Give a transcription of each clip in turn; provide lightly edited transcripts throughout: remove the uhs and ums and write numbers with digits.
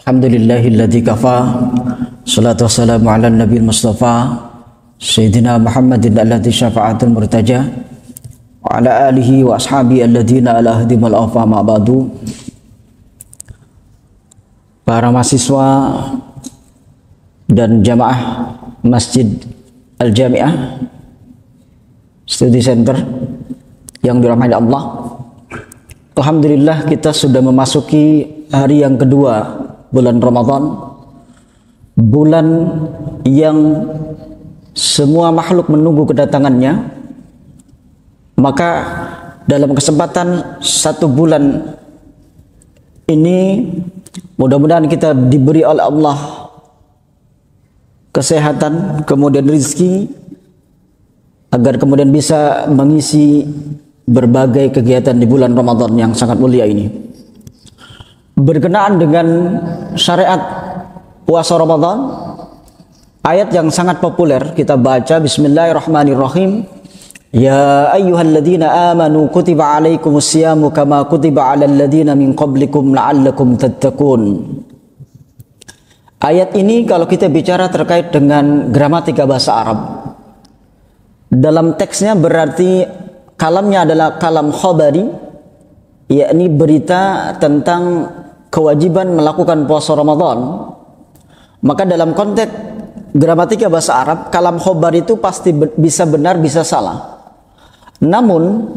Alhamdulillahilladzi kafa. Salatu wassalamu ala nabiyil mustafa Sayyidina Muhammadin alladzi syafa'atul murtaja wa ala alihi wa ashabi alladzina ala hadimul awfa ma ba'du. Para mahasiswa dan jamaah Masjid Al-Jami'ah Study Center yang dirahmati Allah, alhamdulillah kita sudah memasuki hari yang kedua bulan Ramadan, bulan yang semua makhluk menunggu kedatangannya. Maka dalam kesempatan satu bulan ini mudah-mudahan kita diberi oleh Allah kesehatan, kemudian rezeki, agar kemudian bisa mengisi berbagai kegiatan di bulan Ramadan yang sangat mulia ini. Berkenaan dengan syariat puasa Ramadan, ayat yang sangat populer kita baca, Bismillahirrahmanirrahim. Ya ayyuhalladzina amanu kutiba alaikumus siyamu kama kutiba alal ladzina min qablikum la'allakum tattaqun. Ayat ini kalau kita bicara terkait dengan gramatika bahasa Arab, dalam teksnya berarti kalamnya adalah kalam khabari, yakni berita tentang kewajiban melakukan puasa Ramadan. Maka dalam konteks gramatika bahasa Arab, kalam khobar itu pasti bisa benar bisa salah. Namun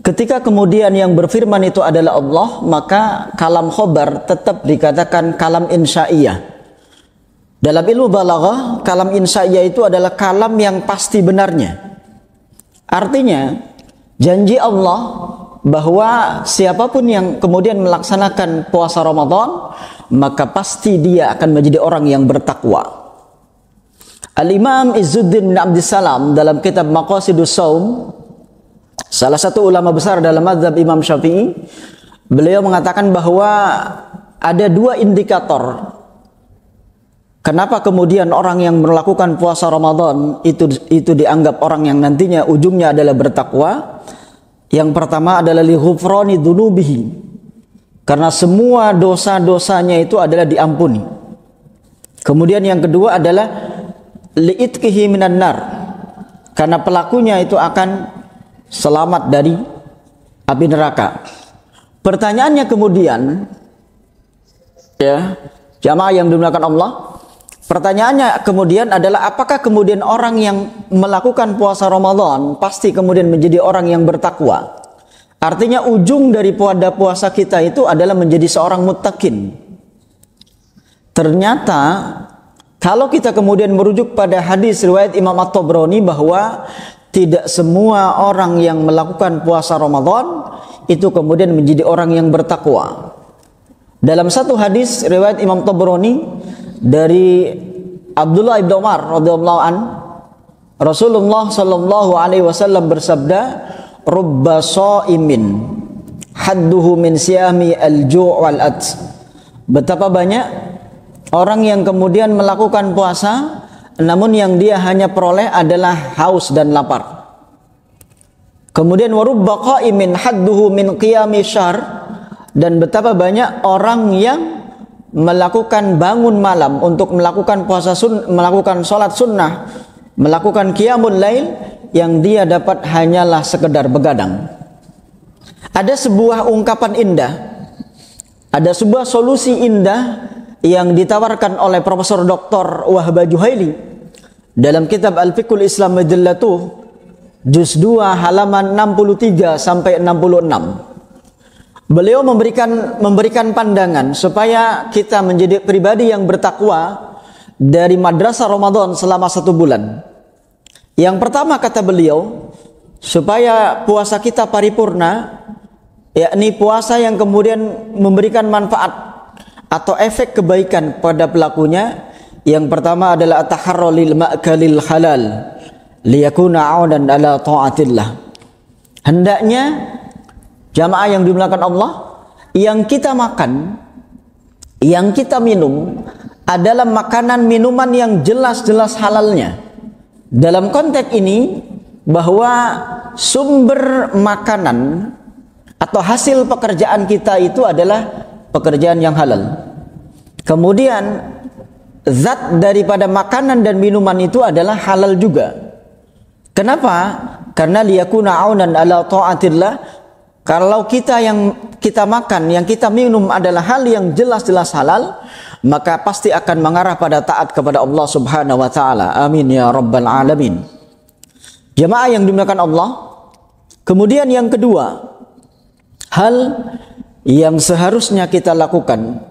ketika kemudian yang berfirman itu adalah Allah, maka kalam khobar tetap dikatakan kalam insya'iyah. Dalam ilmu balaghah, kalam insya'iyah itu adalah kalam yang pasti benarnya. Artinya janji Allah bahwa siapapun yang kemudian melaksanakan puasa Ramadan, maka pasti dia akan menjadi orang yang bertakwa. Al-Imam Izzuddin bin Abdissalam dalam kitab Maqasidus Shaum, salah satu ulama besar dalam mazhab Imam Syafi'i, beliau mengatakan bahwa ada dua indikator kenapa kemudian orang yang melakukan puasa Ramadan itu dianggap orang yang nantinya ujungnya adalah bertakwa. Yang pertama adalah li ghufrani dzunubihi, karena semua dosa-dosanya itu adalah diampuni. Kemudian yang kedua adalah li itqihi minan nar, karena pelakunya itu akan selamat dari api neraka. Pertanyaannya kemudian, ya, jamaah yang dimuliakan Allah, pertanyaannya kemudian adalah apakah kemudian orang yang melakukan puasa Ramadan pasti kemudian menjadi orang yang bertakwa? Artinya ujung dari puasa kita itu adalah menjadi seorang muttaqin. Ternyata kalau kita kemudian merujuk pada hadis riwayat Imam At-Tabrani bahwa tidak semua orang yang melakukan puasa Ramadan itu kemudian menjadi orang yang bertakwa. Dalam satu hadis riwayat Imam Tabrani dari Abdullah ibn Umar radhiyallahu an, Rasulullah sallallahu alaihi wasallam bersabda, "Rubba shaimin hadduhu min siyami al-ju' wal at." Betapa banyak orang yang kemudian melakukan puasa, namun yang dia hanya peroleh adalah haus dan lapar. Kemudian wa rubba qaimin hadduhu min qiyami syahr, dan betapa banyak orang yang melakukan bangun malam untuk melakukan melakukan sholat sunnah, melakukan qiyamul lail, yang dia dapat hanyalah sekedar begadang. Ada sebuah ungkapan indah, ada sebuah solusi indah yang ditawarkan oleh Profesor Dr. Wahbah Juhaili dalam kitab Al-Fiqhul Islam Majallatuh juz 2 halaman 63 sampai 66. Beliau memberikan pandangan supaya kita menjadi pribadi yang bertakwa dari madrasah Ramadan selama 1 bulan. Yang pertama kata beliau, supaya puasa kita paripurna, yakni puasa yang kemudian memberikan manfaat atau efek kebaikan pada pelakunya, yang pertama adalah at-taharru lil ma'kalil halal liyakuna 'aunan ala ta'atillah. Hendaknya jamaah yang dimuliakan Allah, yang kita makan, yang kita minum adalah makanan minuman yang jelas-jelas halalnya. Dalam konteks ini bahwa sumber makanan atau hasil pekerjaan kita itu adalah pekerjaan yang halal. Kemudian zat daripada makanan dan minuman itu adalah halal juga. Kenapa? Karena liyakuna aunan ala ta'atillah. Kalau yang kita makan, yang kita minum adalah hal yang jelas-jelas halal, maka pasti akan mengarah pada taat kepada Allah Subhanahu wa taala. Amin ya rabbal alamin. Jemaah yang dimuliakan Allah. Kemudian yang kedua, hal yang seharusnya kita lakukan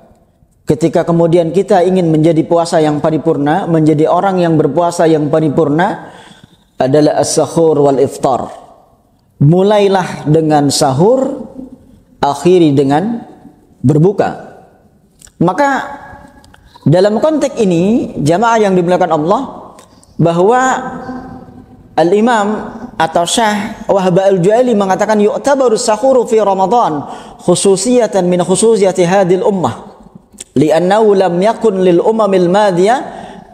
ketika kemudian kita ingin menjadi puasa yang paripurna, menjadi orang yang berpuasa yang paripurna, adalah as-sahur wal iftar. Mulailah dengan sahur, akhiri dengan berbuka. Maka dalam konteks ini, jamaah yang dimuliakan Allah, bahwa Al-Imam atau Syekh Wahbah Al-Ju'aili mengatakan yu'tabaru sahuru fi Ramadan khususiyatan min khususiyati hadhil ummah li'annahu lam yakun lil umamil madiyah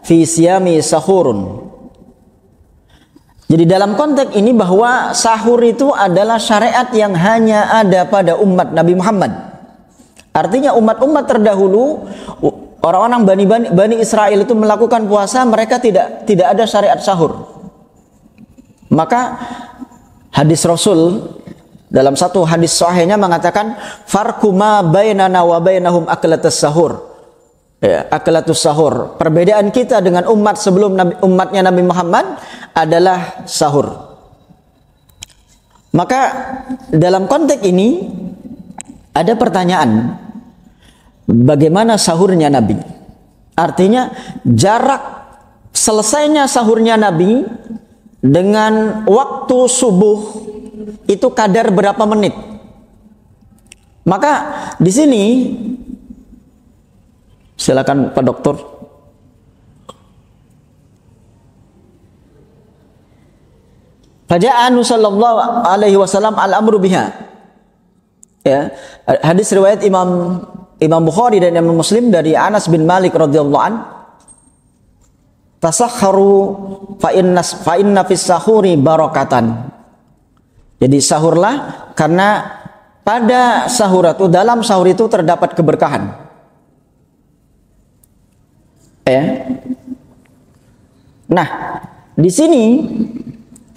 fi siyami sahurun. Jadi dalam konteks ini bahwa sahur itu adalah syariat yang hanya ada pada umat Nabi Muhammad. Artinya umat-umat terdahulu, orang-orang Bani Israel itu melakukan puasa, mereka tidak ada syariat sahur. Maka hadis Rasul dalam satu hadis sahihnya mengatakan farqu ma bainana wa bainahum aklatus sahur. Ya, aklatus sahur. Perbedaan kita dengan umat sebelum umatnya Nabi Muhammad adalah sahur. Maka dalam konteks ini ada pertanyaan, bagaimana sahurnya Nabi? Artinya jarak selesainya sahurnya Nabi dengan waktu subuh itu kadar berapa menit? Maka di sini silakan Pak Dokter. Faja'anu sallallahu alaihi wasallam al-amru biha. Ya, hadis riwayat Imam Bukhari dan Imam Muslim dari Anas bin Malik radhiyallahu an. Tasakharu fa inna fis sahuri barakatan. Jadi sahurlah karena pada sahur itu, dalam sahur itu terdapat keberkahan. Ya. Nah, di sini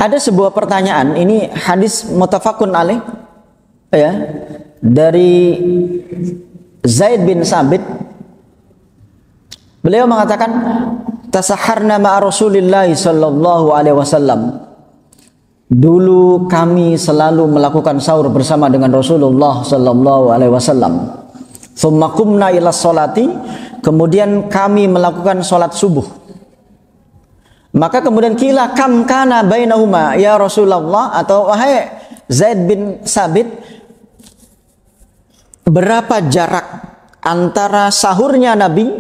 ada sebuah pertanyaan, ini hadis muttafaqun alaih ya, dari Zaid bin Sabit. Beliau mengatakan tasaharna ma'a Rasulillah sallallahu alaihi wasallam. Dulu kami selalu melakukan sahur bersama dengan Rasulullah sallallahu alaihi wasallam. Tsumma qumna ila sholati, kemudian kami melakukan sholat subuh. Maka kemudian kila kam kana bainahuma ya Rasulullah, atau wahai Zaid bin Sabit, berapa jarak antara sahurnya Nabi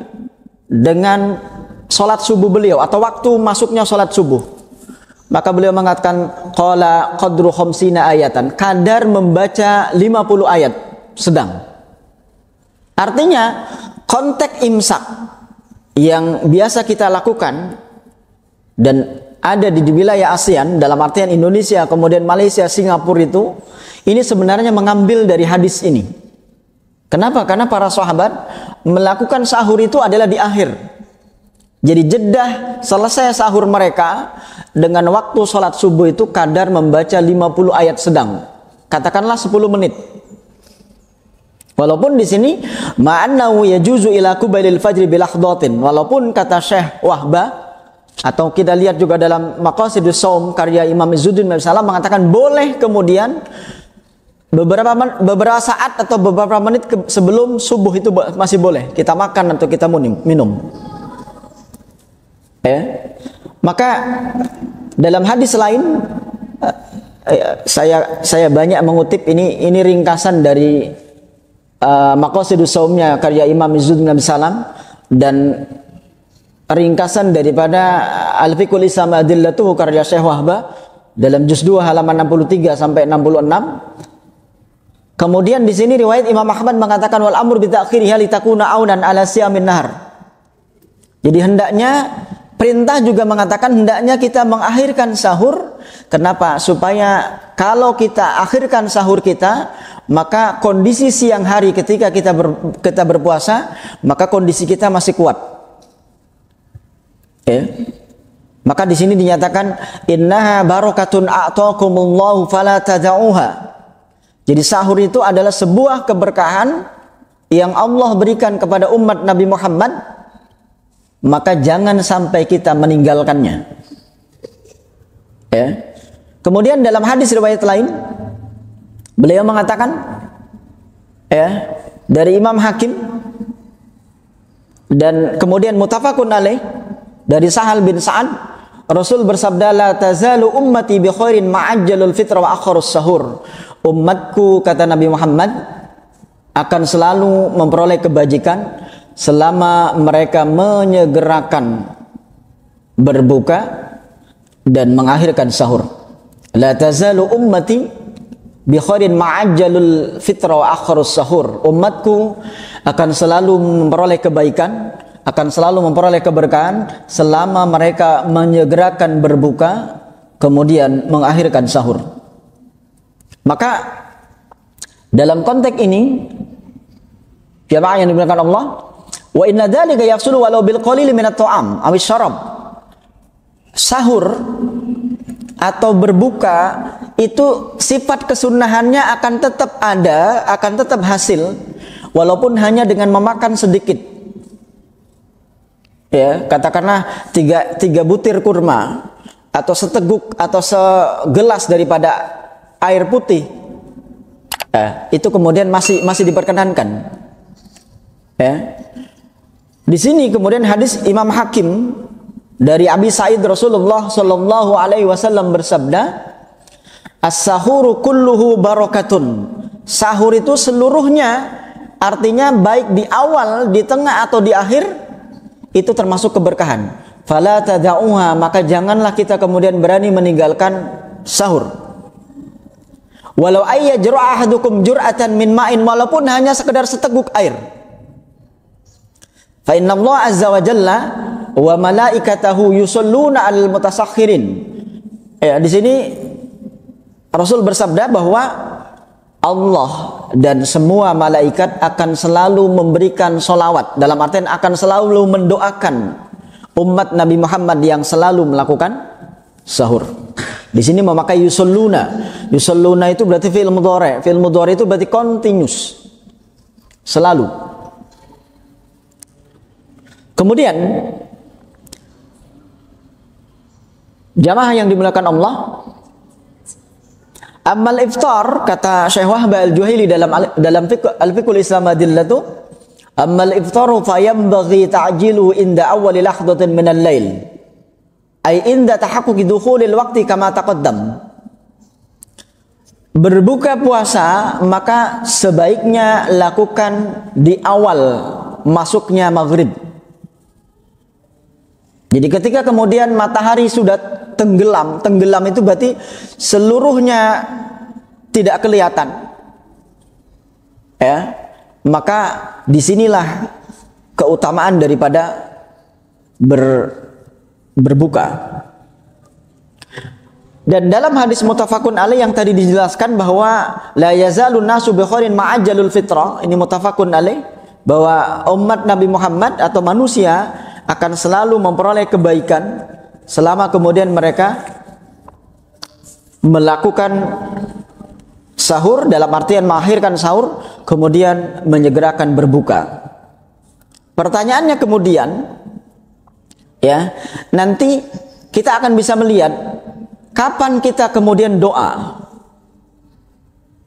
dengan sholat subuh beliau atau waktu masuknya sholat subuh? Maka beliau mengatakan qala qadru khamsina ayatan, kadar membaca 50 ayat sedang. Artinya konteks imsak yang biasa kita lakukan dan ada di wilayah ASEAN, dalam artian Indonesia, kemudian Malaysia, Singapura, itu ini sebenarnya mengambil dari hadis ini. Kenapa? Karena para sahabat melakukan sahur itu adalah di akhir. Jadi jedah selesai sahur mereka dengan waktu sholat subuh itu kadar membaca 50 ayat sedang. Katakanlah 10 menit. Walaupun di sini ma'annahu yajuzu ila kubailil fajri bilakhdatin. Walaupun kata Syekh Wahbah, atau kita lihat juga dalam Maqasidus Shaum karya Imam Izzuddin bin Salam, mengatakan boleh kemudian beberapa saat atau beberapa menit sebelum subuh itu masih boleh kita makan atau kita minum. Ya. Maka dalam hadis lain saya banyak mengutip ini ringkasan dari Maqasidus Shaumnya karya Imam Izzuddin bin Salam dan ringkasan daripada Al-Fiqhul Islam Adillatuhu karya Syekh Wahbah dalam juz 2 halaman 63 sampai 66. Kemudian di sini riwayat Imam Ahmad mengatakan wal amru bi ta'khiriha litakuna aunan ala siyamin nahar. Jadi hendaknya, perintah juga mengatakan hendaknya kita mengakhirkan sahur. Kenapa? Supaya kalau kita akhirkan sahur kita, maka kondisi siang hari ketika kita berpuasa, maka kondisi kita masih kuat. Ya. Maka di sini dinyatakan innaha barakatun a'taakumullahu fala tada'uha. Jadi sahur itu adalah sebuah keberkahan yang Allah berikan kepada umat Nabi Muhammad, maka jangan sampai kita meninggalkannya. Ya. Kemudian dalam hadis riwayat lain beliau mengatakan, ya, dari Imam Hakim dan kemudian muttafaqun alaih dari Sahal bin Sa'ad, Rasul bersabda, la tazalu ummati bi khairin ma'ajjalul fitra wa akharus sahur. Umatku, kata Nabi Muhammad, akan selalu memperoleh kebajikan selama mereka menyegerakan berbuka dan mengakhirkan sahur. La tazalu ummati bi khairin ma'ajjalul fitra wa akharus sahur. Umatku akan selalu memperoleh kebaikan, akan selalu memperoleh keberkahan selama mereka menyegerakan berbuka kemudian mengakhirkan sahur. Maka dalam konteks ini jamaah yang dimuliakan Allah, wa inna dzalika yahsulu walau bil qalil min at-ta'am aw syarab. Sahur atau berbuka itu sifat kesunahannya akan tetap ada, akan tetap hasil walaupun hanya dengan memakan sedikit. Ya, katakanlah tiga butir kurma atau seteguk atau segelas daripada air putih, itu kemudian masih diperkenankan. Ya. Di sini kemudian hadis Imam Hakim dari Abi Sa'id, Rasulullah Shallallahu Alaihi Wasallam bersabda, as-sahuru kulluhu barakatun. Sahur itu seluruhnya, artinya baik di awal, di tengah atau di akhir, itu termasuk keberkahan. Fala tada'uha, maka janganlah kita kemudian berani meninggalkan sahur. Walau ayyajra ahadukum jur'atan min ma'in, walaupun hanya sekedar seteguk air. Fa inna Allah azza wa jalla wa malaikatahu yusalluna 'alal mutasakhirin. Ya, di sini Rasul bersabda bahwa Allah dan semua malaikat akan selalu memberikan solawat, dalam artian akan selalu mendoakan umat Nabi Muhammad yang selalu melakukan sahur. Di sini memakai yusalluna. Yusalluna itu berarti fi'il mudhari'. Fi'il mudhari' itu berarti continuous, selalu. Kemudian jamaah yang dimuliakan Allah, amal iftar, kata Syekh Wahbah Al-Juhaili dalam Al-Fiqhul Islam Adillatu, amal iftaru fayambaghi ta'jiluhu inda awwali lahdatin minal lail, ay inda tahaqquqi dukhulil waqti kama taqaddam. Berbuka puasa maka sebaiknya lakukan di awal masuknya maghrib. Jadi ketika kemudian matahari sudah tenggelam itu berarti seluruhnya tidak kelihatan. Ya, maka disinilah keutamaan daripada berbuka. Dan dalam hadis muttafaqun alaih yang tadi dijelaskan bahwa la yazalun nasu bi khairin ma'ajjalul fitrah, ini muttafaqun alaih, bahwa umat Nabi Muhammad atau manusia akan selalu memperoleh kebaikan selama kemudian mereka melakukan sahur, dalam artian mengakhirkan sahur kemudian menyegerakan berbuka. Pertanyaannya kemudian, ya, nanti kita akan bisa melihat kapan kita kemudian doa.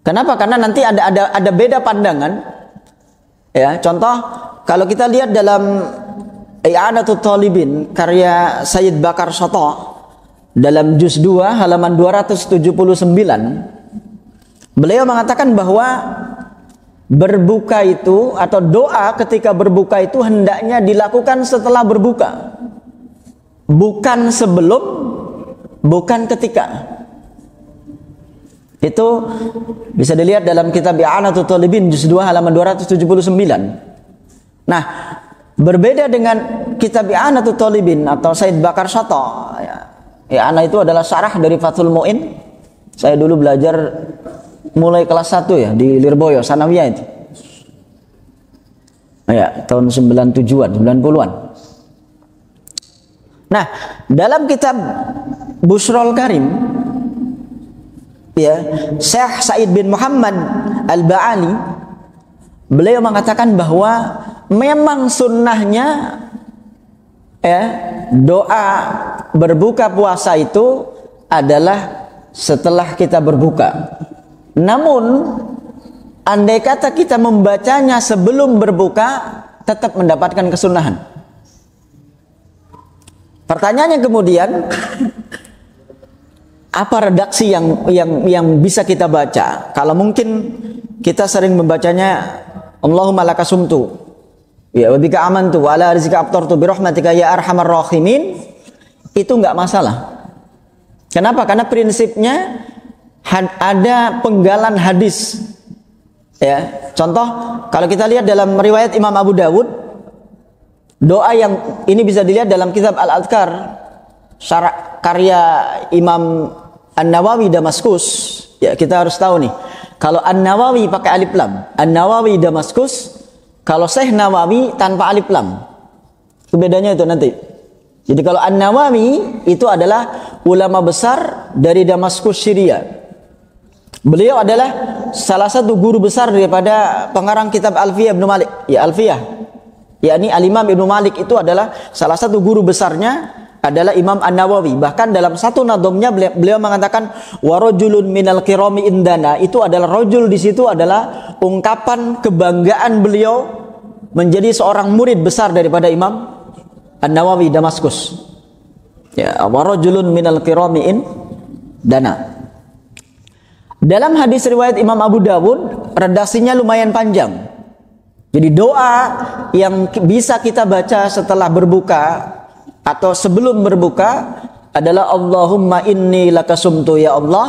Kenapa? Karena nanti ada beda pandangan. Ya, contoh kalau kita lihat dalam I'anatut Talibin karya Sayyid Bakar Shata dalam juz 2 halaman 279, beliau mengatakan bahwa berbuka itu atau doa ketika berbuka itu hendaknya dilakukan setelah berbuka, bukan sebelum, bukan ketika. Itu bisa dilihat dalam kitab I'anatut Talibin juz 2 halaman 279. Nah, berbeda dengan kitab I'anatut Talibin atau Said Bakar Shata, ya, I'anah itu adalah syarah dari Fathul Mu'in. Saya dulu belajar mulai kelas 1 ya di Lirboyo, Sanawiyah itu. Ya, tahun 97-an, 90-an. Nah, dalam kitab Bushrul Karim ya, Syekh Said bin Muhammad Al-Ba'ali beliau mengatakan bahwa memang sunnahnya ya, doa berbuka puasa itu adalah setelah kita berbuka. Namun andai kata kita membacanya sebelum berbuka, tetap mendapatkan kesunahan. Pertanyaannya kemudian, apa redaksi yang bisa kita baca? Kalau mungkin kita sering membacanya Allahumma laka sumtu ya wa bika amantu wa ala rizqika aftartu bi rahmatika ya arhamar rahimin, itu enggak masalah. Kenapa? Karena prinsipnya ada penggalan hadis. Ya, contoh kalau kita lihat dalam riwayat Imam Abu Dawud, doa yang ini bisa dilihat dalam kitab Al-Adhkar karya Imam An-Nawawi Damaskus. Ya, kita harus tahu nih, kalau An-Nawawi pakai alif lam, An-Nawawi Damaskus, kalau Syekh Nawawi tanpa alif lam. Itu bedanya itu nanti. Jadi kalau An-Nawawi itu adalah ulama besar dari Damaskus, Syria. Beliau adalah salah satu guru besar daripada pengarang kitab Alfiyah Ibnu Malik. Ya, Alfiyah, yakni Al-Imam Ibnu Malik itu adalah salah satu guru besarnya adalah Imam An-Nawawi. Bahkan dalam satu nadhomnya beliau mengatakan wa rajulun minal kirami indana, itu adalah rajul di situ adalah ungkapan kebanggaan beliau menjadi seorang murid besar daripada Imam An-Nawawi Damaskus. Ya, wa rajulun minal kirami indana. Dalam hadis riwayat Imam Abu Dawud, redaksinya lumayan panjang. Jadi doa yang bisa kita baca setelah berbuka atau sebelum berbuka adalah Allahumma inni lakasumtu, ya Allah,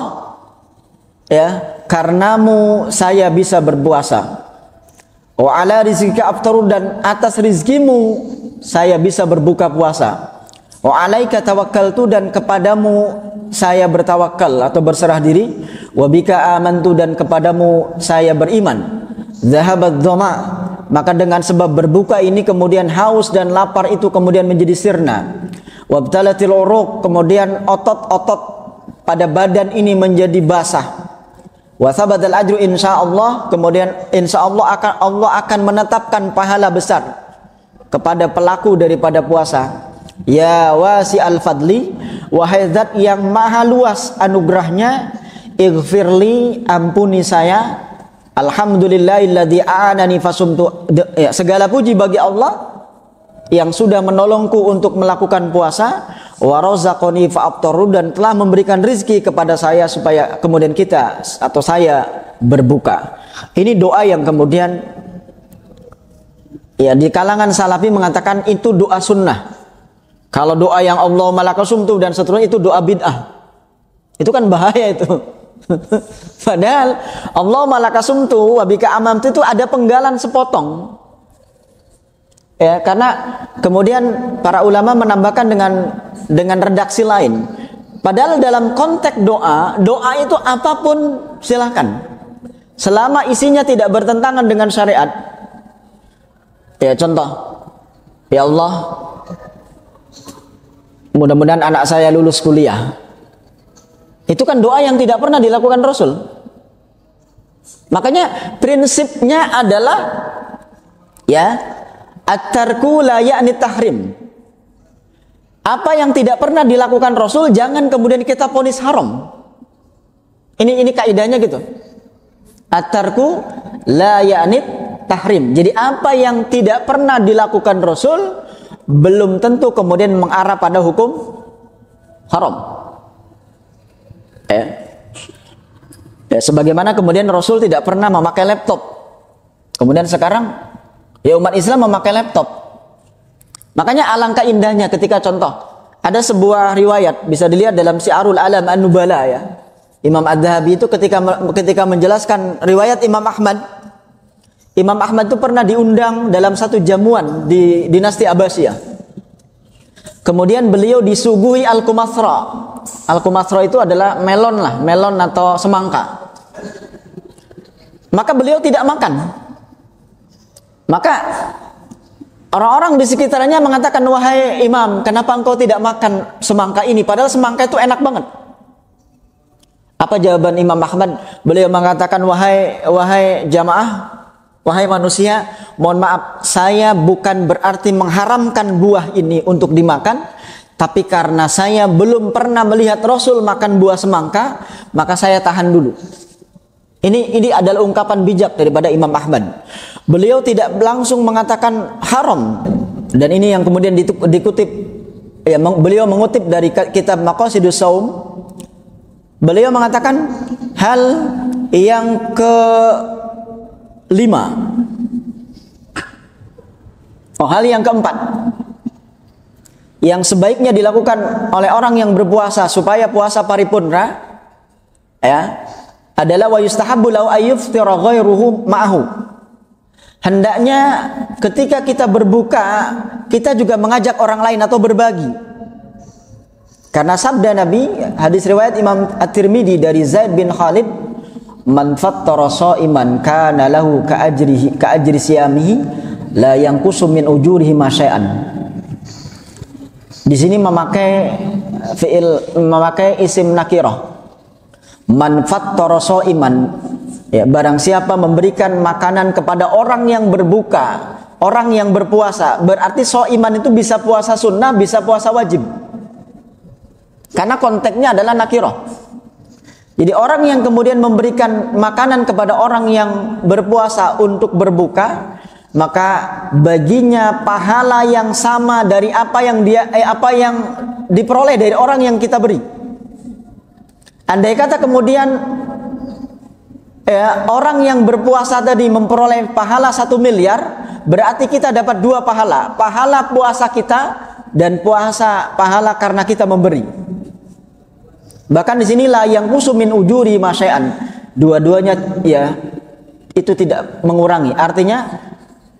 ya, karenamu saya bisa berpuasa. Wa ala rizqika aftaru, dan atas rizkimu saya bisa berbuka puasa. Wa alaika tawakkaltu, dan kepadamu saya bertawakal atau berserah diri. Wa bika amantu, dan kepadamu saya beriman. Zahabat dhama, maka dengan sebab berbuka ini kemudian haus dan lapar itu kemudian menjadi sirna. Wabtalatil uruq, kemudian otot-otot pada badan ini menjadi basah. Wa thabatal ajru insyaallah, kemudian insyaallah Allah akan menetapkan pahala besar kepada pelaku daripada puasa. Ya wasi'al fadli, wahai zat yang maha luas anugerahnya, ighfirli, ampuni saya. Alhamdulillahilladzi a'anani fasumtu, ya, segala puji bagi Allah yang sudah menolongku untuk melakukan puasa. Wa razaqani fa'aftaru, dan telah memberikan rizki kepada saya supaya kemudian kita atau saya berbuka. Ini doa yang kemudian ya di kalangan salafi mengatakan itu doa sunnah. Kalau doa yang Allahumma lakasumtu dan seterusnya itu doa bid'ah. Itu kan bahaya itu. Padahal Allahumma lakasumtu wa bika amamtu itu ada penggalan sepotong. Ya, karena kemudian para ulama menambahkan dengan redaksi lain. Padahal dalam konteks doa itu apapun silakan. Selama isinya tidak bertentangan dengan syariat. Ya, contoh. Ya Allah, mudah-mudahan anak saya lulus kuliah. Itu kan doa yang tidak pernah dilakukan Rasul. Makanya prinsipnya adalah ya, at-tarku la ya'ni tahrim. Apa yang tidak pernah dilakukan Rasul jangan kemudian kita vonis haram. Ini kaidahnya gitu. At-tarku la ya'ni tahrim. Jadi apa yang tidak pernah dilakukan Rasul belum tentu kemudian mengarah pada hukum haram. Ya, sebagaimana kemudian Rasul tidak pernah memakai laptop. Kemudian sekarang ya umat Islam memakai laptop. Makanya alangkah indahnya ketika contoh ada sebuah riwayat bisa dilihat dalam Syiarul Alam An-Nubala ya. Imam Adz-Dzahabi itu ketika menjelaskan riwayat Imam Ahmad. Imam Ahmad itu pernah diundang dalam satu jamuan di dinasti Abbasiyah. Kemudian beliau disuguhi al-kumathra. Al-kumathra itu adalah melon atau semangka. Maka beliau tidak makan. Maka orang-orang di sekitarnya mengatakan, wahai imam, kenapa engkau tidak makan semangka ini? Padahal semangka itu enak banget. Apa jawaban Imam Ahmad? Beliau mengatakan, wahai jamaah, wahai manusia, mohon maaf, saya bukan berarti mengharamkan buah ini untuk dimakan, tapi karena saya belum pernah melihat Rasul makan buah semangka, maka saya tahan dulu. Ini adalah ungkapan bijak daripada Imam Ahmad. Beliau tidak langsung mengatakan haram, dan ini yang kemudian dikutip, ya, beliau mengutip dari kitab Maqasidus Shaum. Beliau mengatakan hal yang kelima, hal yang keempat, yang sebaiknya dilakukan oleh orang yang berpuasa supaya puasa paripurna, ya, adalah wa yustahabbu lahu ayyuftira ghairuhu ma'ahu. Hendaknya ketika kita berbuka, kita juga mengajak orang lain atau berbagi. Karena sabda Nabi, hadis riwayat Imam At-Tirmidzi dari Zaid bin Khalid, man fattara sha'iman kana lahu ka ajri siyamihi la yanqusu min ujurihi ma syai'an. Di sini memakai isim nakirah. Man fattara sha'iman, ya, barang siapa memberikan makanan kepada orang yang berbuka, orang yang berpuasa. Berarti sha'iman itu bisa puasa sunnah, bisa puasa wajib, karena konteksnya adalah nakirah. Jadi orang yang kemudian memberikan makanan kepada orang yang berpuasa untuk berbuka, maka baginya pahala yang sama dari apa yang diperoleh dari orang yang kita beri. Andai kata kemudian, ya, orang yang berpuasa tadi memperoleh pahala 1 miliar, berarti kita dapat 2 pahala. Pahala puasa kita dan pahala karena kita memberi. Bahkan di sinilah yang kusumin ujuri masyai'an. Dua-duanya, ya, itu tidak mengurangi. Artinya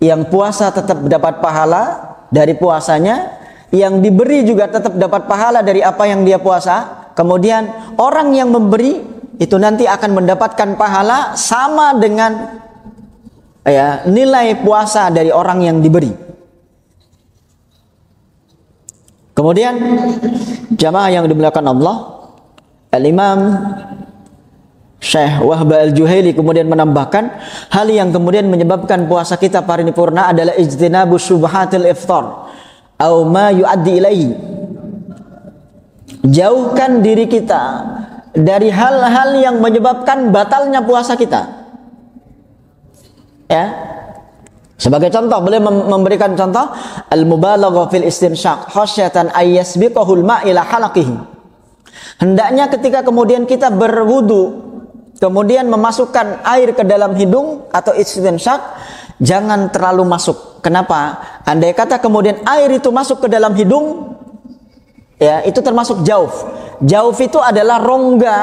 yang puasa tetap dapat pahala dari puasanya, yang diberi juga tetap dapat pahala dari apa yang dia puasa. Kemudian orang yang memberi itu nanti akan mendapatkan pahala sama dengan, ya, nilai puasa dari orang yang diberi. Kemudian jamaah yang dimuliakan Allah, Al-Imam Syekh Wahb Al-Juhaili kemudian menambahkan, hal yang kemudian menyebabkan puasa kita paripurna adalah ijtinabu syubhatil iftar au ma yuaddi ilaihi. Jauhkan diri kita dari hal-hal yang menyebabkan batalnya puasa kita. Ya. Sebagai contoh, beliau memberikan contoh al-mubalaghah fil istinsyaq khasyatan ay yasbiqahul ma' ila halaqihi. Hendaknya ketika kemudian kita berwudu, kemudian memasukkan air ke dalam hidung atau istinsyaq, jangan terlalu masuk. Kenapa? Andai kata kemudian air itu masuk ke dalam hidung, ya, itu termasuk jauf. Jauf itu adalah rongga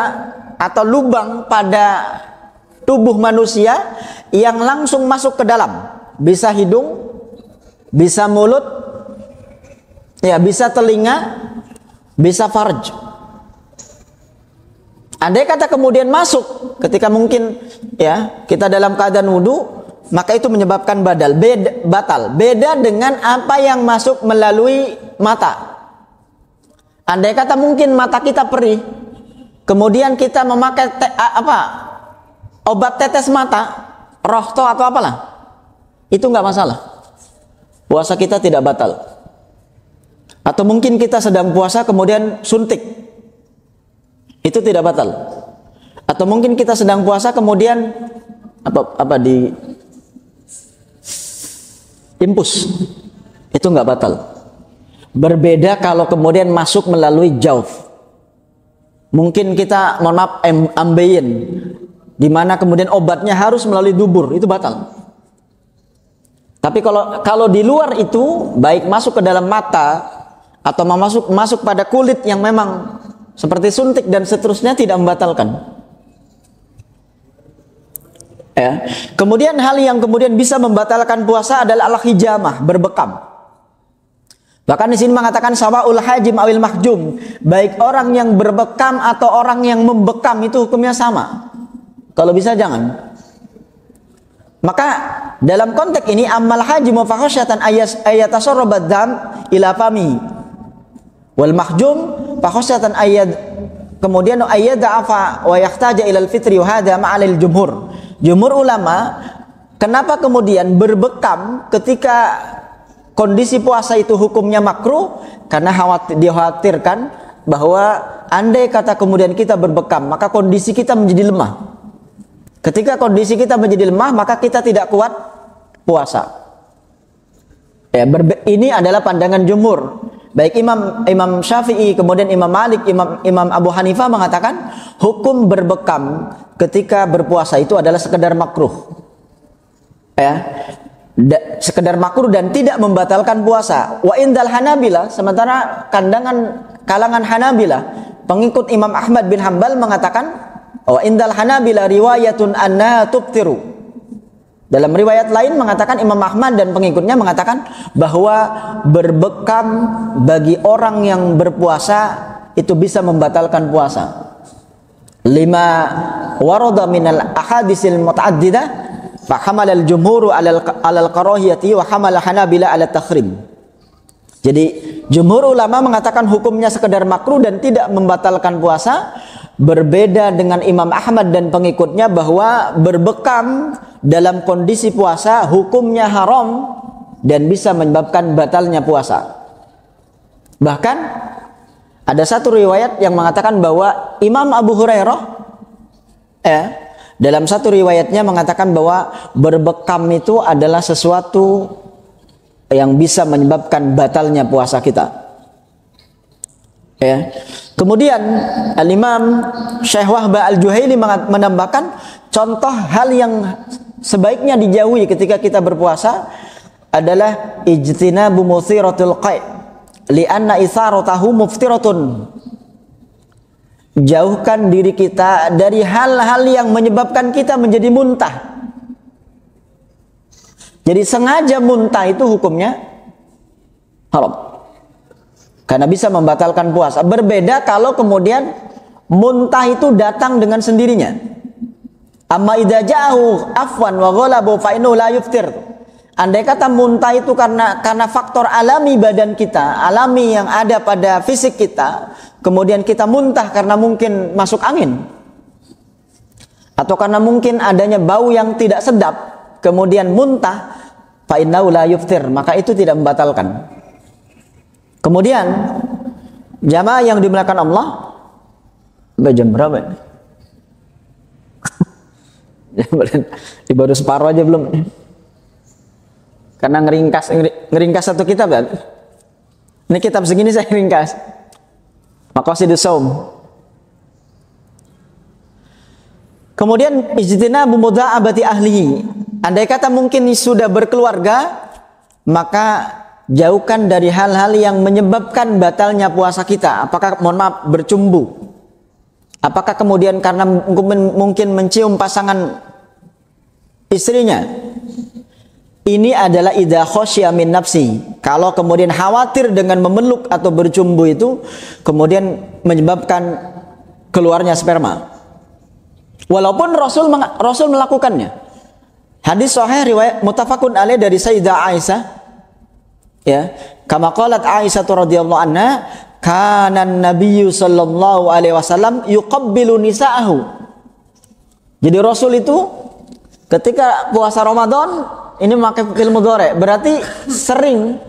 atau lubang pada tubuh manusia yang langsung masuk ke dalam. Bisa hidung, bisa mulut, ya, bisa telinga, bisa farj. Andai kata kemudian masuk ketika mungkin, ya, kita dalam keadaan wudu, maka itu menyebabkan batal. Beda dengan apa yang masuk melalui mata. Andai kata mungkin mata kita perih, kemudian kita memakai obat tetes mata, rohto atau apalah, itu nggak masalah. Puasa kita tidak batal. Atau mungkin kita sedang puasa kemudian suntik, itu tidak batal. Atau mungkin kita sedang puasa kemudian di impus, itu nggak batal. Berbeda kalau kemudian masuk melalui jauf. Mungkin kita, mohon maaf, ambeien, di mana kemudian obatnya harus melalui dubur, itu batal. Tapi kalau di luar itu, baik masuk ke dalam mata atau masuk pada kulit yang memang seperti suntik dan seterusnya, tidak membatalkan. Ya. Kemudian hal yang kemudian bisa membatalkan puasa adalah al-hijamah, berbekam. Bahkan di sini mengatakan sawaul hajim awil mahjum, baik orang yang berbekam atau orang yang membekam itu hukumnya sama. Kalau bisa jangan. Maka dalam konteks ini amal haji mufakhasyatan ayatasarrabad dam ila fami wal mahjum fakhasyatan kemudian ayyada'afa wa yahtaja ila al-fitri wa hadha ma'al jumhur. Jumhur ulama kenapa kemudian berbekam ketika kondisi puasa itu hukumnya makruh? Karena dikhawatirkan bahwa andai kata kemudian kita berbekam, maka kondisi kita menjadi lemah. Ketika kondisi kita menjadi lemah, maka kita tidak kuat puasa. Ya, ini adalah pandangan jumhur. Baik Imam Syafi'i, kemudian Imam Malik, Imam Abu Hanifah mengatakan hukum berbekam ketika berpuasa itu adalah sekedar makruh. Ya, sekedar makruh dan tidak membatalkan puasa. Wa indal Hanabilah, sementara kalangan Hanabilah, pengikut Imam Ahmad bin Hanbal mengatakan wa indal Hanabilah riwayatun anna tubtiru. Dalam riwayat lain mengatakan Imam Ahmad dan pengikutnya mengatakan bahwa berbekam bagi orang yang berpuasa itu bisa membatalkan puasa. Lima warada minal ahadisil muta'addidah fa hamala al-jumhur 'ala al-karahiyati wa hamala Hanabila 'ala takhrim. Jadi jumhur ulama mengatakan hukumnya sekedar makruh dan tidak membatalkan puasa, berbeda dengan Imam Ahmad dan pengikutnya bahwa berbekam dalam kondisi puasa hukumnya haram dan bisa menyebabkan batalnya puasa. Bahkan ada satu riwayat yang mengatakan bahwa Imam Abu Hurairah dalam satu riwayatnya mengatakan bahwa berbekam itu adalah sesuatu yang bisa menyebabkan batalnya puasa kita. Ya. Kemudian Al-Imam Syekh Wahbah Al-Juhaili menambahkan contoh hal yang sebaiknya dijauhi ketika kita berpuasa adalah ijtinabu muthiratul qai' li'anna isaratahu muftiratun. Jauhkan diri kita dari hal-hal yang menyebabkan kita menjadi muntah. Jadi sengaja muntah itu hukumnya haram, karena bisa membatalkan puasa. Berbeda kalau kemudian muntah itu datang dengan sendirinya. Amma idza ja'ahu afwan wa ghalabu fa innahu la yuftir. Andai kata muntah itu karena faktor alami badan kita, alami yang ada pada fisik kita, kemudian kita muntah karena mungkin masuk angin atau karena mungkin adanya bau yang tidak sedap, kemudian muntah, fa innahu la yuftir, maka itu tidak membatalkan. Kemudian jamaah yang dimuliakan Allah, jam berapa ini? Baru separuh aja belum. Karena ngeringkas satu kitab kan. Ini kitab segini saya ringkas. Maqasidus Shaum. Kemudian ijtinabu mudha'abati ahlihi. Andai kata mungkin sudah berkeluarga, maka jauhkan dari hal-hal yang menyebabkan batalnya puasa kita. Apakah bercumbu? Apakah kemudian karena mungkin mencium pasangan istrinya? Ini adalah idza khosya min nafsi. Kalau kemudian khawatir dengan memeluk atau bercumbu itu kemudian menyebabkan keluarnya sperma. Walaupun Rasul melakukannya. Hadis sahih riwayat muttafaqun alaih dari Sayyidah Aisyah. Ya, kama qalat Aisyah radhiyallahu anha, kana an-nabiyyu sallallahu alaihi wasallam yuqabbilu nisa'ahu. Jadi Rasul itu ketika puasa Ramadan ini memakai fi'il mudhari', berarti sering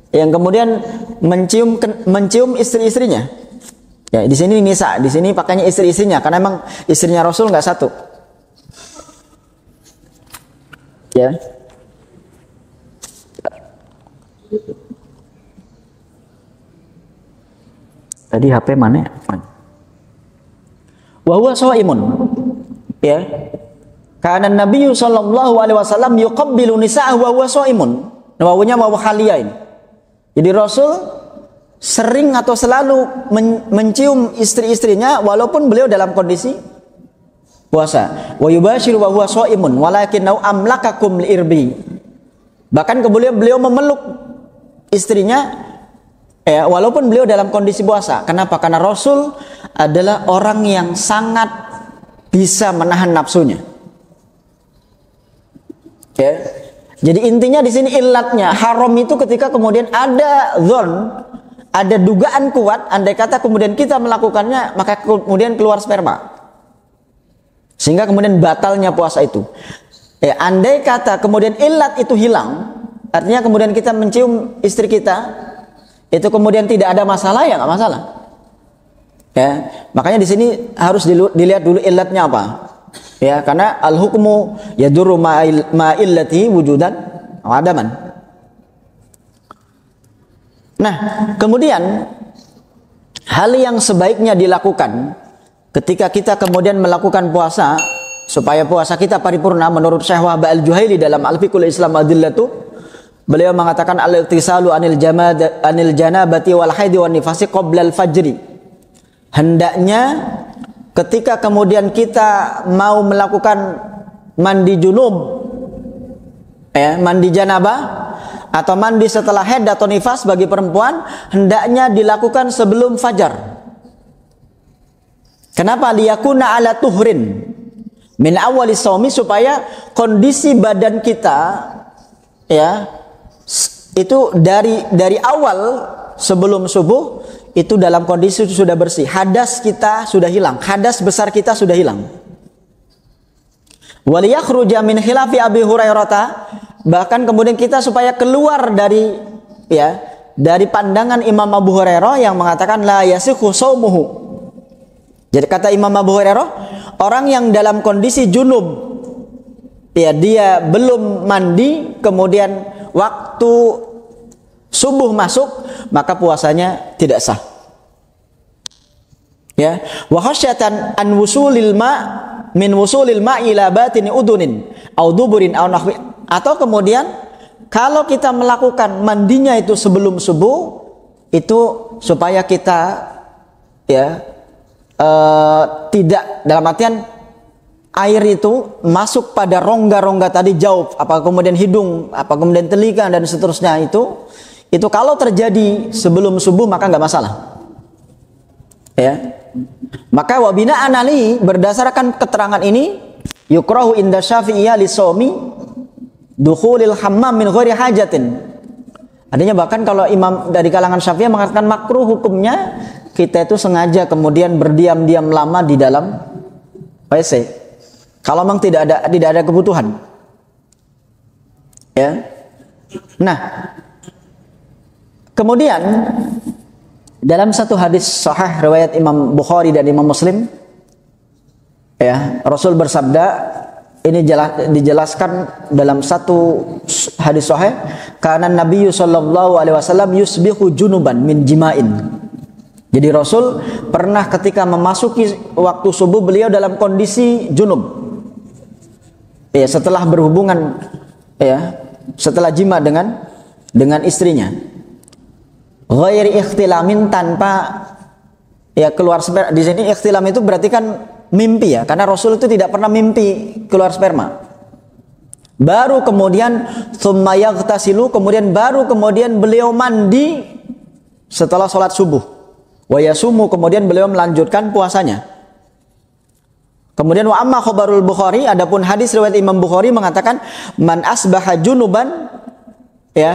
yang kemudian mencium istri-istrinya. Ya, di sini nisa, di sini pakainya istri-istrinya karena memang istrinya Rasul enggak satu. Ya. Tadi HP mana? Wa huwa shaimun. Ya. Karena Nabi sallallahu alaihi wasallam yuqabbilu nisa'ahu wa huwa shaimun. Wawunya wawu haliyah ini. Jadi Rasul sering atau selalu mencium istri-istrinya walaupun beliau dalam kondisi puasa. Wa yubashiru wa huwa shaimun walakinnahu amlakakum liirbi. Bahkan kemudian beliau memeluk istrinya walaupun beliau dalam kondisi puasa. Kenapa? Karena Rasul adalah orang yang sangat bisa menahan nafsunya. Ya. Jadi intinya di sini illatnya haram itu ketika kemudian ada zon, ada dugaan kuat, andai kata kemudian kita melakukannya, maka kemudian keluar sperma, sehingga kemudian batalnya puasa itu. Ya, andai kata kemudian illat itu hilang, artinya kemudian kita mencium istri kita, itu kemudian tidak ada masalah, ya nggak masalah. Ya, makanya di sini harus dilihat dulu illatnya apa. Ya, karena al-hukmu yadurru ma'illati wujudan aw adaman. Nah, kemudian hal yang sebaiknya dilakukan ketika kita kemudian melakukan puasa supaya puasa kita paripurna, menurut Syekh Wahab Al-Juhaili dalam Al-Fiqhul Islam Adillatu, beliau mengatakan al-ightisalu anil janabati wal haidi wan nifasi qabla al-fajri. Hendaknya ketika kemudian kita mau melakukan mandi junub, mandi janabah atau mandi setelah haid atau nifas bagi perempuan, hendaknya dilakukan sebelum fajar. Kenapa? Liyakuna ala tuhrin min awali shaumi, supaya kondisi badan kita itu dari awal sebelum subuh itu dalam kondisi sudah bersih, hadas kita sudah hilang, hadas besar kita sudah hilang. Waliyakhruja min khilafi Abi Hurairah, bahkan kemudian kita supaya keluar dari pandangan Imam Abu Hurairah yang mengatakan la yasikhu shaumuhu. Jadi kata Imam Abu Hurairah, orang yang dalam kondisi junub, dia belum mandi, kemudian waktu subuh masuk, maka puasanya tidak sah. Ya, wa khasyatan an wusulil min wusulil ila batini udunin au duburin au nahwi, atau kemudian kalau kita melakukan mandinya itu sebelum subuh, itu supaya kita tidak, dalam artian air itu masuk pada rongga-rongga tadi jauh, apa kemudian hidung, apa kemudian telinga dan seterusnya, itu kalau terjadi sebelum subuh maka nggak masalah. Ya. Maka wabina anali, berdasarkan keterangan ini, yukrahu inda syafi'iyah li shaumi dukhulil hammam min ghairi hajatin. Artinya bahkan kalau imam dari kalangan Syafi'iyah mengatakan makruh hukumnya kita itu sengaja kemudian berdiam-diam lama di dalam WC. Kalau memang tidak ada kebutuhan. Ya. Nah, kemudian dalam satu hadis sahih riwayat Imam Bukhari dan Imam Muslim, Rasul bersabda, ini dijelaskan dalam satu hadis sahih, karena Nabi sallallahu alaihi wasallam yusbihu junuban min jima'in. Jadi Rasul pernah ketika memasuki waktu subuh, beliau dalam kondisi junub. Setelah berhubungan, setelah jima dengan istrinya. Ghairi ikhtilamin, tanpa keluar sperma. Di sini ikhtilam itu berarti kan mimpi, karena Rasul itu tidak pernah mimpi keluar sperma. Baru kemudian tsumma yaghtasilu, kemudian beliau mandi setelah sholat subuh. Wa yasumu, kemudian beliau melanjutkan puasanya. Kemudian wa amma khabarul Bukhari, adapun hadis riwayat Imam Bukhari mengatakan man asbaha junuban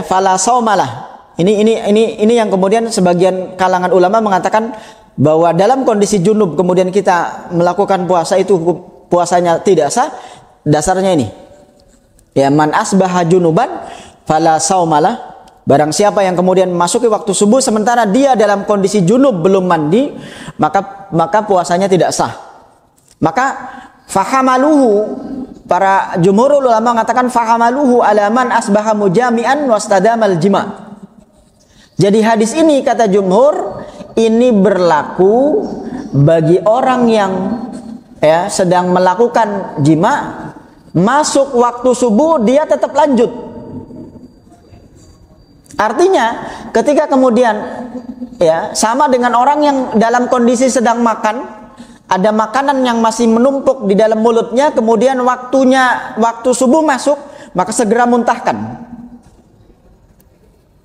fala saumalah. Ini yang kemudian sebagian kalangan ulama mengatakan bahwa dalam kondisi junub kemudian kita melakukan puasa itu puasanya tidak sah. Dasarnya ini, man asbaha junuban fala saumalah. Barang siapa yang kemudian memasuki waktu subuh sementara dia dalam kondisi junub belum mandi, maka puasanya tidak sah. Maka fahamaluhu, para jumhurul ulama mengatakan fahamaluhu ala man asbaha mujami'an wastadamal jima'. Jadi hadis ini kata jumhur ini berlaku bagi orang yang sedang melakukan jima, masuk waktu subuh dia tetap lanjut. Artinya ketika kemudian sama dengan orang yang dalam kondisi sedang makan, ada makanan yang masih menumpuk di dalam mulutnya, kemudian waktu subuh masuk, maka segera muntahkan.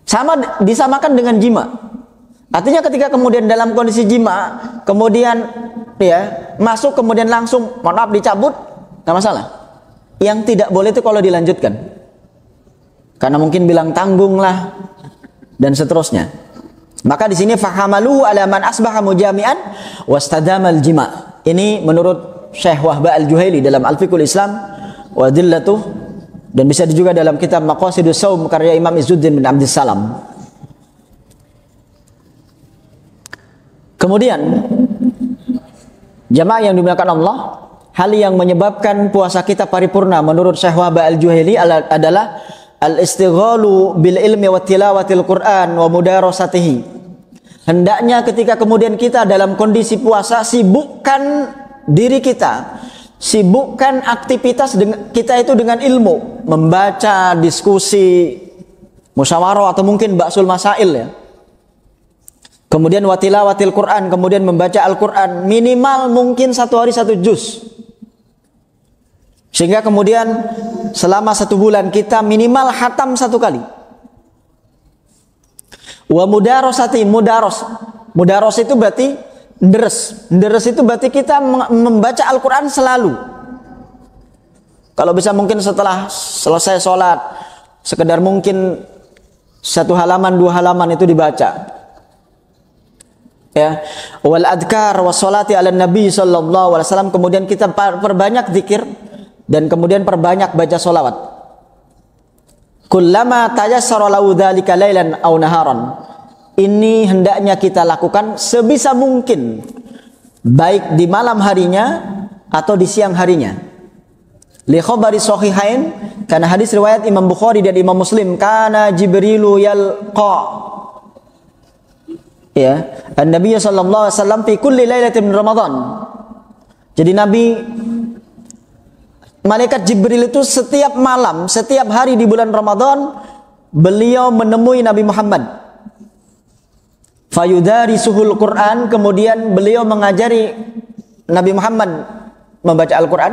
Sama disamakan dengan jima. Artinya ketika kemudian dalam kondisi jima, kemudian masuk, kemudian langsung mohon maaf dicabut, nggak masalah. Yang tidak boleh itu kalau dilanjutkan, karena mungkin bilang tanggung lah dan seterusnya. Maka di sini fahamaluhu ala man asbaha mujami'an wastadamal jima'. Ini menurut Syekh Wahbah Al-Juhaili dalam Al-Fiqhul Islam wa Dillatuh, dan bisa juga dalam kitab Maqasidus Shaum karya Imam Izzuddin bin Abdissalam. Kemudian jamaah yang dimuliakan Allah, hal yang menyebabkan puasa kita paripurna menurut Syekh Wahbah Al-Juhaili adalah al-istighalu bil ilmi wa tilawatil Quran wa mudarasatihi. Hendaknya ketika kemudian kita dalam kondisi puasa, sibukkan diri kita, sibukkan aktivitas kita itu dengan ilmu, membaca, diskusi, musyawarah atau mungkin ba'sul masail ya. Kemudian watilawatil Quran, kemudian membaca Al-Quran minimal mungkin 1 hari 1 juz. Sehingga kemudian selama 1 bulan kita minimal khatam 1 kali. Wa mudarasati, mudaros itu berarti deres itu berarti kita membaca Al-Quran selalu. Kalau bisa mungkin setelah selesai sholat, sekedar mungkin 1 halaman 2 halaman itu dibaca. Ya, wal adkar was salati ala nabi sallallahu alaihi wasallam, kemudian kita perbanyak zikir dan kemudian perbanyak baca sholawat. Kullama tayassara lahu dzalika lailan aw naharan. Ini hendaknya kita lakukan sebisa mungkin, baik di malam harinya atau di siang harinya. Li khabari sahihain, karena hadis riwayat Imam Bukhari dan Imam Muslim, kana Jibrilu yalqa ya Nabi sallallahu alaihi wasallam fi kulli lailatin min Ramadan. Jadi malaikat Jibril itu setiap malam, setiap hari di bulan Ramadan beliau menemui Nabi Muhammad. Fayudarisuhul Quran, kemudian beliau mengajari Nabi Muhammad membaca Al-Quran.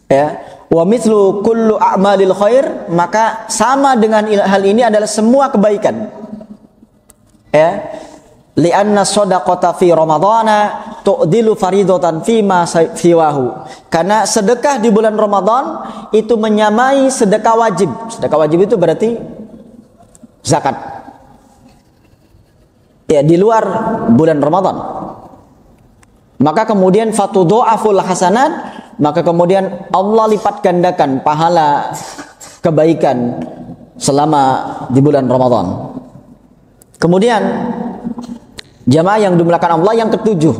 Ya, wa mithlu kullu a'malil khair, maka sama dengan hal ini adalah semua kebaikan. Ya, li'anna shadaqata fi ramadhana tu'dilu faridatan fi ma siwahu. Karena sedekah di bulan Ramadan itu menyamai sedekah wajib. Sedekah wajib itu berarti zakat. Ya, di luar bulan Ramadan. Maka kemudian fatudha'aful hasanat, maka kemudian Allah lipat gandakan pahala kebaikan selama di bulan Ramadan. Kemudian jamaah yang dimuliakan Allah, yang ketujuh,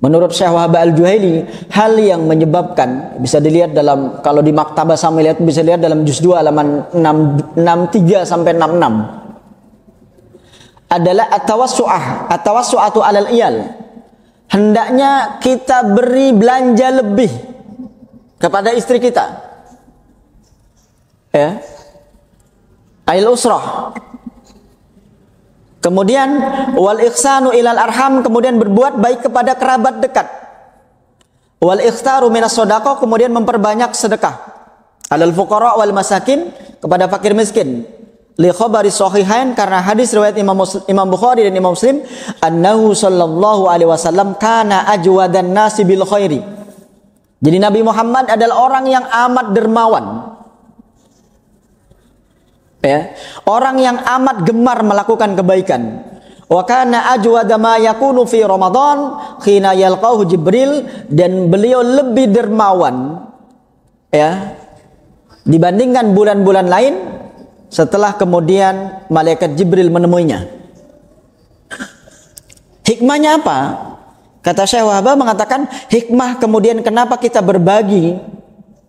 menurut Syekh Wahbah Al-Juhaili, hal yang menyebabkan, bisa dilihat dalam, kalau di Maktabah Samiliyat bisa lihat dalam juz 2 halaman 63 sampai 66, adalah at-tawassu'atu 'alal iyal. Hendaknya kita beri belanja lebih kepada istri kita. Ya. Ail usrah. Kemudian wal ihsanu ilal arham, kemudian berbuat baik kepada kerabat dekat. Wal ikhtaru minas shadaqah, kemudian memperbanyak sedekah. Alal fuqara wal masakin, kepada fakir miskin. Li khabari sahihain, karena hadis riwayat Imam Bukhari dan Imam Muslim, annahu sallallahu alaihi wasallam kana ajwadan nasi bil khairi. Jadi Nabi Muhammad adalah orang yang amat dermawan. Ya, orang yang amat gemar melakukan kebaikan. Wa kana ajwada ma yakunu fi Ramadan khina yalqahu Jibril, dan beliau lebih dermawan ya dibandingkan bulan-bulan lain setelah kemudian malaikat Jibril menemuinya. Hikmahnya apa? Kata Syekh Wahbah mengatakan, hikmah kemudian kenapa kita berbagi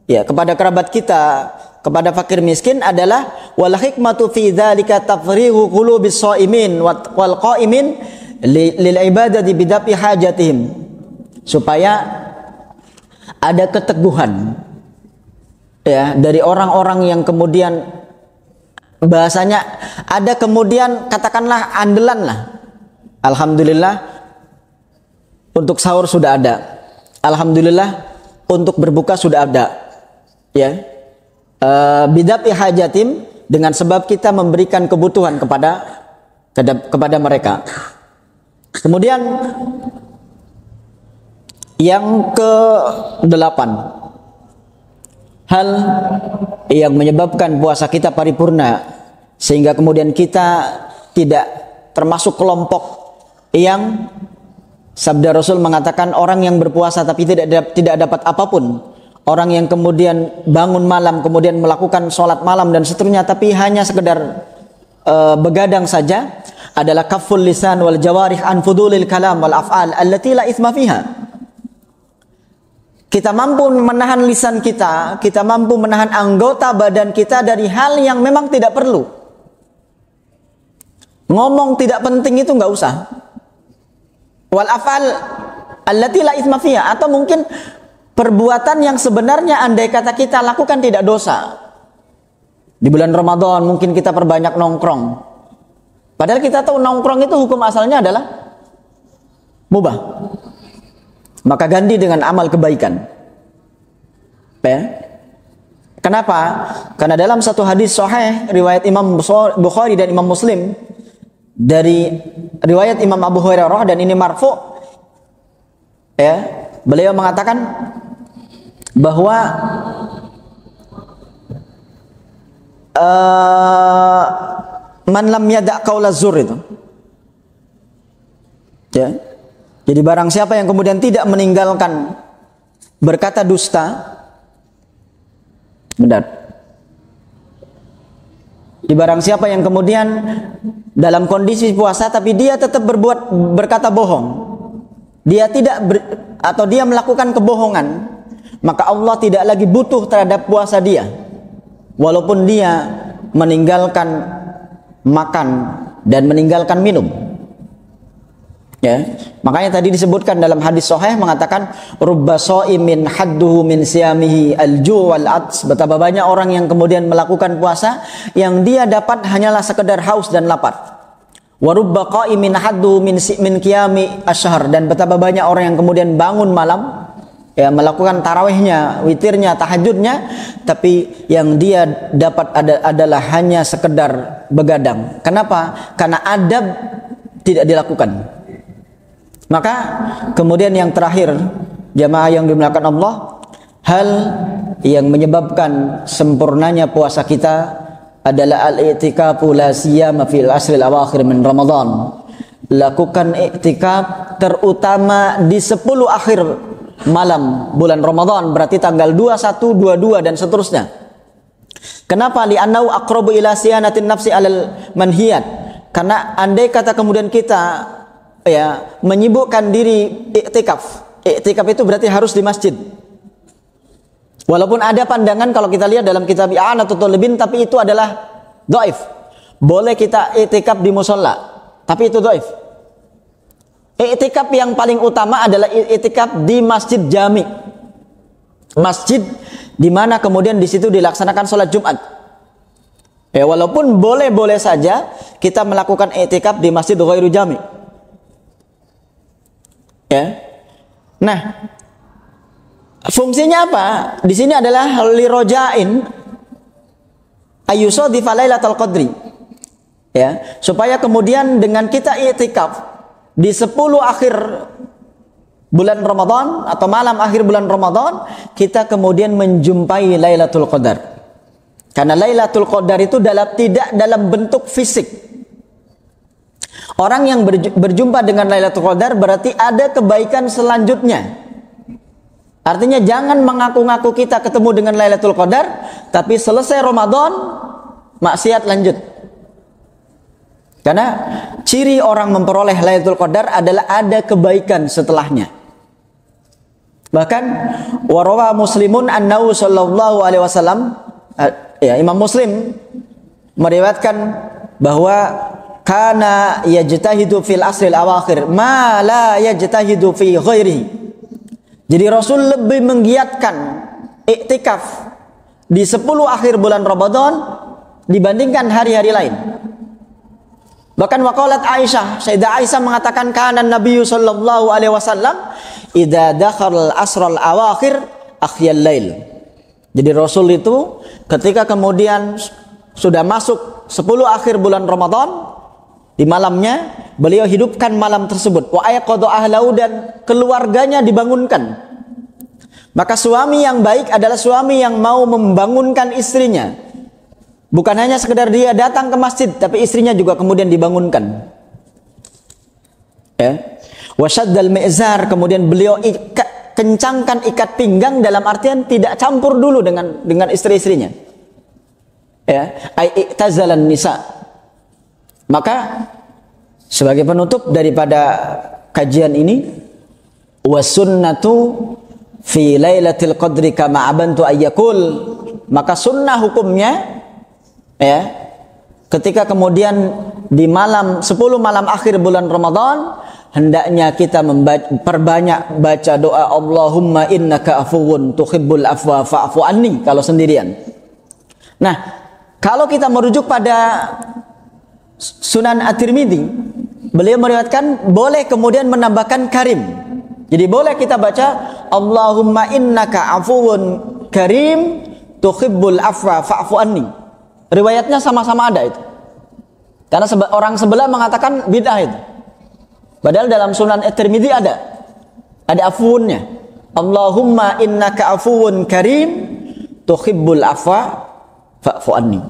ya kepada kerabat kita, kepada fakir miskin adalah wal hikmatu fi dzalika tafrihu qulubis shaimin wal qaimin lil ibadati bidafi hajatihim, supaya ada keteguhan ya dari orang-orang yang kemudian bahasanya ada kemudian katakanlah andalan lah. Alhamdulillah untuk sahur sudah ada, alhamdulillah untuk berbuka sudah ada ya. Bidafi hajatim, dengan sebab kita memberikan kebutuhan kepada mereka. Kemudian yang ke-8, hal yang menyebabkan puasa kita paripurna, sehingga kemudian kita tidak termasuk kelompok yang sabda Rasul mengatakan orang yang berpuasa tapi tidak dapat apapun, orang yang kemudian bangun malam kemudian melakukan sholat malam dan seterusnya tapi hanya sekedar begadang saja, adalah kaful lisan wal jawarih an fudulil kalam wal af'al allati la itsma fiha. Kita mampu menahan lisan kita, kita mampu menahan anggota badan kita dari hal yang memang tidak perlu. Ngomong tidak penting itu nggak usah. Wal af'al allati la itsma fiha, atau mungkin perbuatan yang sebenarnya andai kata kita lakukan tidak dosa. Di bulan Ramadan mungkin kita perbanyak nongkrong. Padahal kita tahu nongkrong itu hukum asalnya adalah mubah. Maka ganti dengan amal kebaikan. Ya. Kenapa? Karena dalam satu hadis sahih riwayat Imam Bukhari dan Imam Muslim dari riwayat Imam Abu Hurairah, dan ini marfu, ya, beliau mengatakan bahwa man lam yada' qaula zur itu, ya, jadi barang siapa yang kemudian tidak meninggalkan berkata dusta, benar, di barang siapa yang kemudian dalam kondisi puasa tapi dia tetap berkata bohong, dia atau dia melakukan kebohongan, maka Allah tidak lagi butuh terhadap puasa dia, walaupun dia meninggalkan makan dan meninggalkan minum. Ya, makanya tadi disebutkan dalam hadis sahih mengatakan rubba shaimin hadduhu min siyamihi al-ju' wal 'ats. Betapa banyak orang yang kemudian melakukan puasa yang dia dapat hanyalah sekedar haus dan lapar. Wa rubba qaimin hadduhu min qiyami asy-syahr, dan betapa banyak orang yang kemudian bangun malam, ya, melakukan tarawihnya, witirnya, tahajudnya, tapi yang dia dapat adalah hanya sekedar begadang. Kenapa? Karena adab tidak dilakukan. Maka kemudian yang terakhir, jamaah yang dimuliakan Allah, hal yang menyebabkan sempurnanya puasa kita adalah al-i'tikafu la siyama fil asril awakhir min Ramadan. Lakukan i'tikaf terutama di 10 akhir malam bulan Ramadan, berarti tanggal 21, 22 dan seterusnya. Kenapa? Li'annau aqrabu ila siyanatin nafsi alal manhiyat. Karena andai kata kemudian kita, ya, menyibukkan diri i'tikaf. I'tikaf itu berarti harus di masjid. Walaupun ada pandangan kalau kita lihat dalam kitab I'anatul Talibin, tapi itu adalah dhaif. Boleh kita i'tikaf di musholla, tapi itu dhaif. I'tikaf yang paling utama adalah i'tikaf di masjid jami, masjid di mana kemudian di situ dilaksanakan sholat Jumat. Ya, walaupun boleh-boleh saja kita melakukan i'tikaf di masjid ghairu jami. Ya. Nah, fungsinya apa? Di sini adalah lirojain ayyusadifa lailatul qadri. Ya, supaya kemudian dengan kita i'tikaf di 10 akhir bulan Ramadan atau malam akhir bulan Ramadan, kita kemudian menjumpai Lailatul Qadar. Karena Lailatul Qadar itu tidak dalam bentuk fisik. Orang yang berjumpa dengan Lailatul Qadar berarti ada kebaikan selanjutnya. Artinya jangan mengaku-ngaku kita ketemu dengan Lailatul Qadar, tapi selesai Ramadan maksiat lanjut. Karena ciri orang memperoleh Lailatul Qadar adalah ada kebaikan setelahnya. Bahkan warawa Muslimun annahu sallallahu alaihi wasallam, ya, Imam Muslim meriwayatkan bahwa kana yajtahidu fil asril awakhir ma la yajtahidu fi ghairihi. Jadi Rasul lebih menggiatkan iktikaf di 10 akhir bulan Ramadan dibandingkan hari-hari lain. Bahkan waqalat Aisyah, Sayyidah Aisyah mengatakan kana Nabi sallallahu alaihi wasallam idza dakhala al-asral awakhir akhyal lail. Jadi Rasul itu ketika kemudian sudah masuk 10 akhir bulan Ramadan, di malamnya beliau hidupkan malam tersebut. Wa ayqadha ahlahu, dan keluarganya dibangunkan. Maka suami yang baik adalah suami yang mau membangunkan istrinya. Bukan hanya sekedar dia datang ke masjid, tapi istrinya juga kemudian dibangunkan. Ya. Wasyaddal mi'zar, kemudian beliau kencangkan ikat pinggang dalam artian tidak campur dulu dengan istri-istrinya. Ya, ai i'tazalan nisa. Maka sebagai penutup daripada kajian ini, wasunnatu fi lailatul qadri kama abantu ayyakul, maka sunnah hukumnya ya, ketika kemudian di malam 10 malam akhir bulan Ramadan, hendaknya kita perbanyak baca doa Allahumma innaka afuwun tuhibbul afwa fa'fu anni kalau sendirian. Nah, kalau kita merujuk pada Sunan At-Tirmidzi, beliau meriwayatkan boleh kemudian menambahkan karim. Jadi boleh kita baca Allahumma innaka afuwun karim tuhibbul afwa fa'fu anni. Riwayatnya sama-sama ada itu. Karena orang sebelah mengatakan bid'ah itu. Padahal dalam Sunan At-Tirmidzi ada afuwunnya. Allahumma innaka afuwun karim tuhibbul afwa fa'fu anni.